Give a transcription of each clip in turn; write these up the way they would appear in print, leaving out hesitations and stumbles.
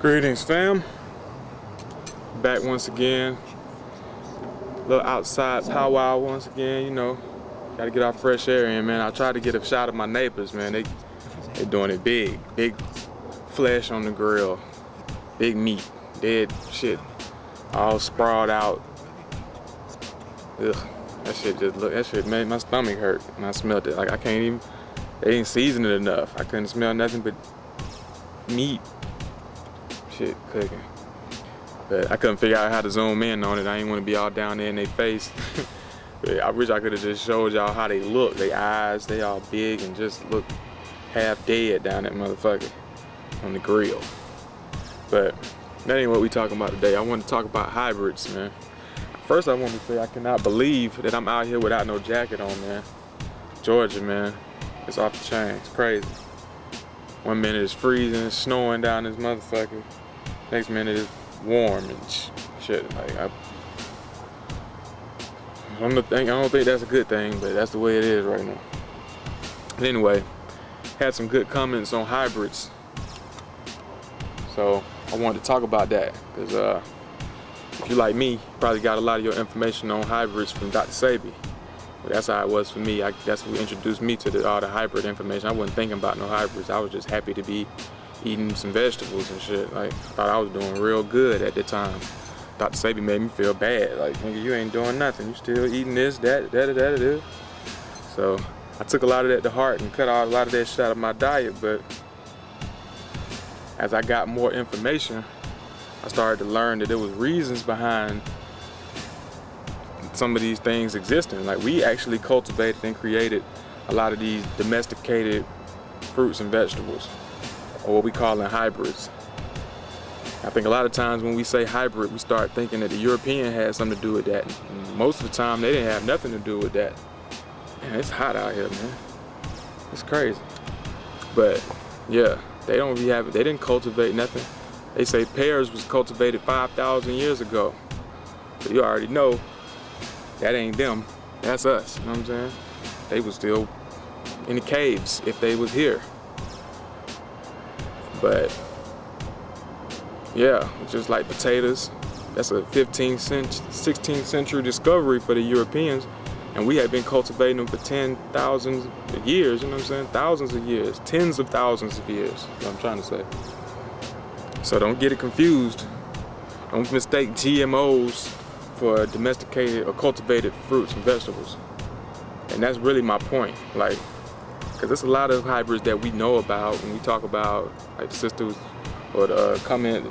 Greetings, fam. Back once again. Little outside powwow once again, you know. Gotta get our fresh air in, man. I tried to get a shot of my neighbors, man. They doing it big. Big flesh on the grill. Big meat. Dead shit. All sprawled out. Ugh. That shit made my stomach hurt when I smelled it. Like, I can't even, they didn't season it enough. I couldn't smell nothing but meat. Shit cooking. But I couldn't figure out how to zoom in on it. I didn't want to be all down there in their face. But I wish I could have just showed y'all how they look. Their eyes, they all big and just look half dead down that motherfucker on the grill. But that ain't what we talking about today. I want to talk about hybrids, man. First, I want to say I cannot believe that I'm out here without no jacket on, man. Georgia, man, it's off the chain. It's crazy. One minute it's freezing, snowing down this motherfucker. Next minute it's warm and shit. Like, I don't think that's a good thing, but that's the way it is right now. But anyway, had some good comments on hybrids, so I wanted to talk about that because if you like me, you probably got a lot of your information on hybrids from Dr. Sebi. But that's how it was for me. That's who introduced me to all the hybrid information. I wasn't thinking about no hybrids. I was just happy to be eating some vegetables and shit. Like, I thought I was doing real good at the time. Dr. Sebi made me feel bad. Like, nigga, you ain't doing nothing. You still eating this, that. So I took a lot of that to heart and cut out a lot of that shit out of my diet. But as I got more information, I started to learn that there was reasons behind some of these things existing. Like, we actually cultivated and created a lot of these domesticated fruits and vegetables, or what we call hybrids. I think a lot of times when we say hybrid, we start thinking that the European had something to do with that. And most of the time, they didn't have nothing to do with that. Man, it's hot out here, man. It's crazy. But yeah, they didn't cultivate nothing. They say pears was cultivated 5,000 years ago. So you already know that ain't them, that's us, you know what I'm saying? They was still in the caves if they was here. But yeah, just like potatoes, that's a 16th century discovery for the Europeans, and we had been cultivating them for 10,000 years, you know what I'm saying? Thousands of years, tens of thousands of years, is what I'm trying to say. So don't get it confused. Don't mistake GMOs for domesticated or cultivated fruits and vegetables. And that's really my point. Like, because there's a lot of hybrids that we know about when we talk about, like the sisters or the comment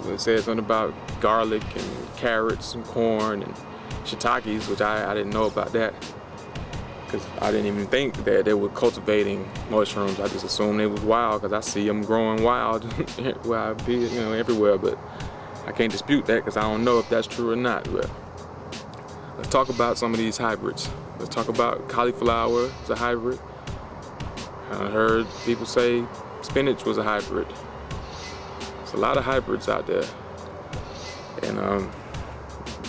that says something about garlic and carrots and corn and shiitakes, which I didn't know about that. Because I didn't even think that they were cultivating mushrooms. I just assumed they was wild because I see them growing wild where I be, you know, everywhere. But I can't dispute that because I don't know if that's true or not. But let's talk about some of these hybrids. Let's talk about cauliflower is a hybrid. I heard people say spinach was a hybrid. There's a lot of hybrids out there. And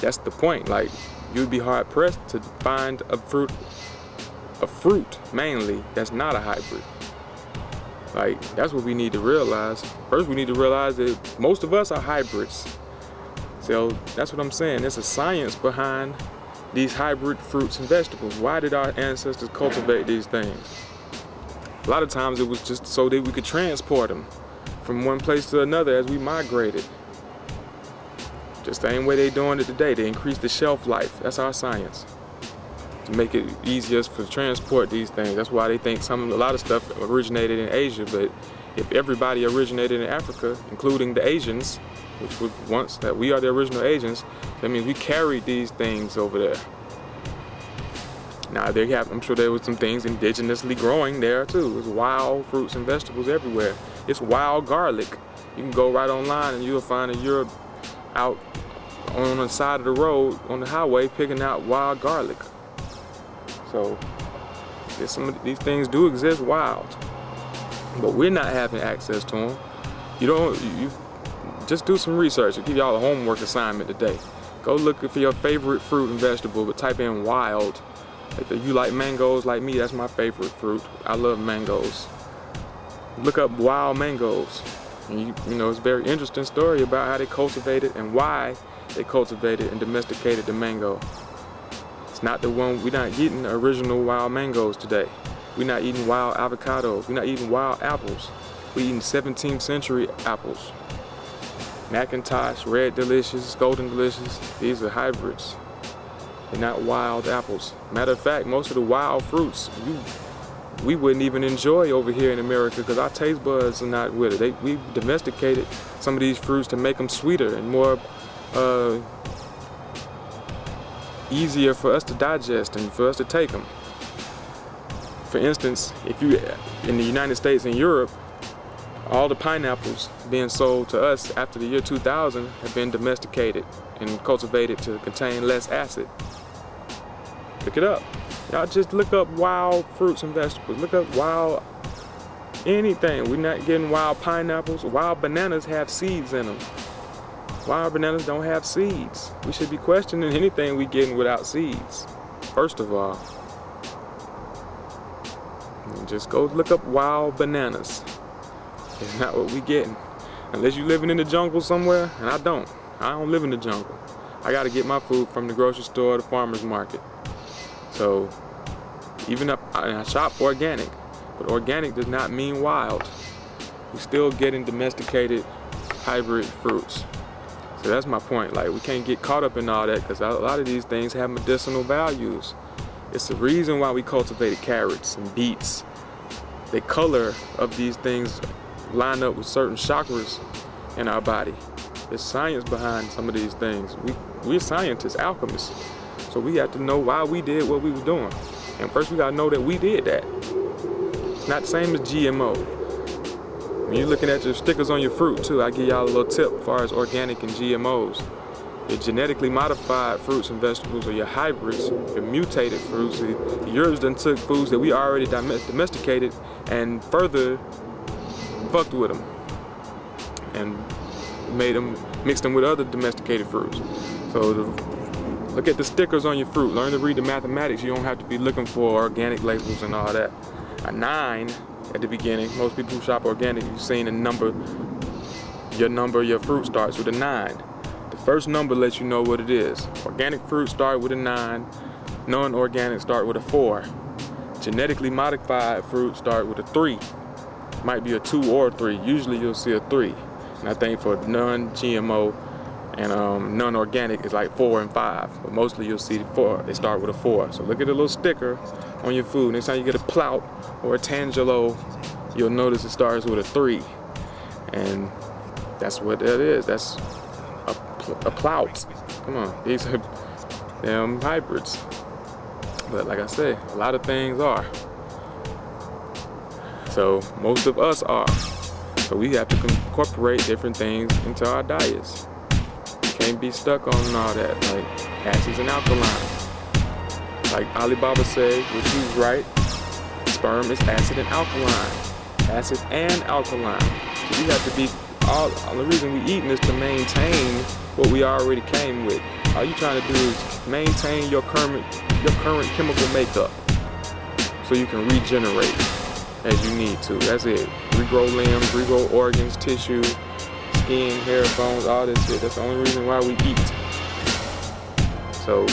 that's the point. Like, you'd be hard pressed to find a fruit mainly that's not a hybrid. Like, that's what we need to realize. First, we need to realize that most of us are hybrids. So that's what I'm saying. There's a science behind these hybrid fruits and vegetables. Why did our ancestors cultivate these things? A lot of times it was just so that we could transport them from one place to another as we migrated. Just the same way they're doing it today. They increase the shelf life. That's our science. To make it easier for transport these things. That's why they think a lot of stuff originated in Asia, but if everybody originated in Africa, including the Asians, which was once that we are the original Asians, that means we carried these things over there. Now I'm sure there was some things indigenously growing there too. There's wild fruits and vegetables everywhere. It's wild garlic. You can go right online and you'll find that you're out on the side of the road on the highway picking out wild garlic. So some of these things do exist wild, but we're not having access to them. You just do some research. I'll give y'all a homework assignment today. Go look for your favorite fruit and vegetable, but type in wild. If you like mangoes like me, that's my favorite fruit. I love mangoes. Look up wild mangoes. And you know, it's a very interesting story about how they cultivated and why they cultivated and domesticated the mango. It's not the one, we're not eating the original wild mangoes today. We're not eating wild avocados. We're not eating wild apples. We're eating 17th century apples. Macintosh, Red Delicious, Golden Delicious, these are hybrids. They're not wild apples. Matter of fact, most of the wild fruits we wouldn't even enjoy over here in America because our taste buds are not with it. We domesticated some of these fruits to make them sweeter and more easier for us to digest and for us to take them. For instance, if you in the United States and Europe, all the pineapples being sold to us after the year 2000 have been domesticated and cultivated to contain less acid. Look it up. Y'all just look up wild fruits and vegetables. Look up wild anything. We're not getting wild pineapples. Wild bananas have seeds in them. Wild bananas don't have seeds. We should be questioning anything we getting without seeds, first of all. And just go look up wild bananas. It's not what we getting. Unless you living in the jungle somewhere, and I don't live in the jungle. I gotta get my food from the grocery store or the farmer's market. So, even up, I shop organic, but organic does not mean wild. We're still getting domesticated hybrid fruits. So that's my point. Like, we can't get caught up in all that because a lot of these things have medicinal values. It's the reason why we cultivated carrots and beets. The color of these things line up with certain chakras in our body. There's science behind some of these things. We're scientists, alchemists. So we have to know why we did what we was doing. And first we gotta know that we did that. It's not the same as GMO. When you're looking at your stickers on your fruit too, I give y'all a little tip as far as organic and GMOs. Your genetically modified fruits and vegetables or your hybrids, your mutated fruits, yours done took foods that we already domesticated and further fucked with them and mixed them with other domesticated fruits. So look at the stickers on your fruit. Learn to read the mathematics. You don't have to be looking for organic labels and all that. A 9 at the beginning. Most people who shop organic, you've seen a number. Your fruit starts with a 9. The first number lets you know what it is. Organic fruit start with a 9. Non-organic start with a 4. Genetically modified fruit start with a 3. Might be a 2 or a 3. Usually you'll see a 3. And I think for non-GMO and non-organic it's like 4 and 5. But mostly you'll see 4. They start with a 4. So look at the little sticker on your food. Next time you get a Plout or a Tangelo, you'll notice it starts with a 3. And that's what that is. That's a Plout. Come on, these are damn hybrids. But like I said, a lot of things are. So most of us are. So we have to incorporate different things into our diets. You can't be stuck on all that, like acids and alkalines. Like Alibaba said, which he's right, sperm is acid and alkaline. Acid and alkaline. So we have to be, the reason we eating is to maintain what we already came with. All you're trying to do is maintain your current chemical makeup so you can regenerate as you need to. That's it. Regrow limbs, regrow organs, tissue, skin, hair, bones, all this shit. That's the only reason why we eat. So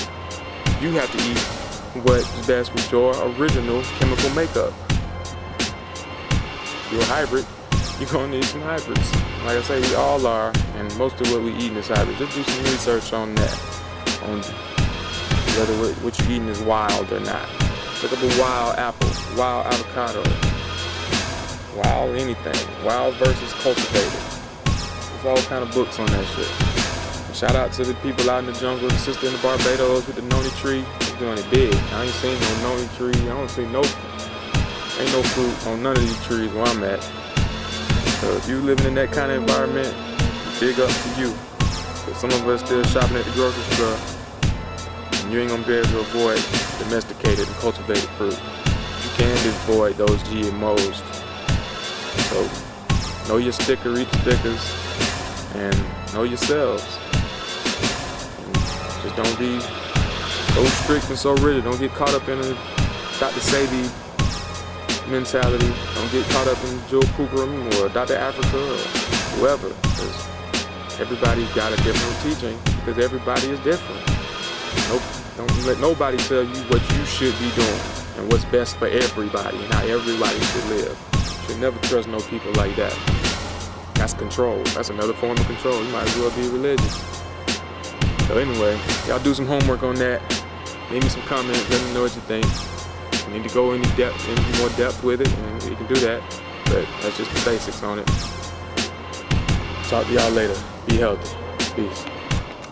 you have to eat what's best with your original chemical makeup. If you're a hybrid, you're gonna need some hybrids. Like I say, we all are, and most of what we eating is hybrid. Just do some research on that, on whether what you're eating is wild or not. Look up a wild apple, wild avocado, wild anything, wild versus cultivated. There's all kind of books on that shit. Shout out to the people out in the jungle, the sister in the Barbados with the noni tree. They're doing it big. I ain't seen no noni tree. I don't see ain't no fruit on none of these trees where I'm at. So if you living in that kind of environment, big up to you. But some of us still shopping at the grocery store, and you ain't gonna be able to avoid domesticated and cultivated fruit. You can avoid those GMOs. So know your sticker, read the stickers, and know yourselves. And just don't be so strict and so rigid. Don't get caught up in a Dr. Sebi mentality. Don't get caught up in Joe Pookrum or Dr. Africa or whoever, because everybody got a different teaching, because everybody is different. Nope, don't let nobody tell you what you should be doing and what's best for everybody and how everybody should live. You should never trust no people like that. That's control. That's another form of control. You might as well be religious. So anyway, y'all do some homework on that. Leave me some comments. Let me know what you think. If you need to go any more depth with it, and you can do that. But that's just the basics on it. Talk to y'all later. Be healthy. Peace.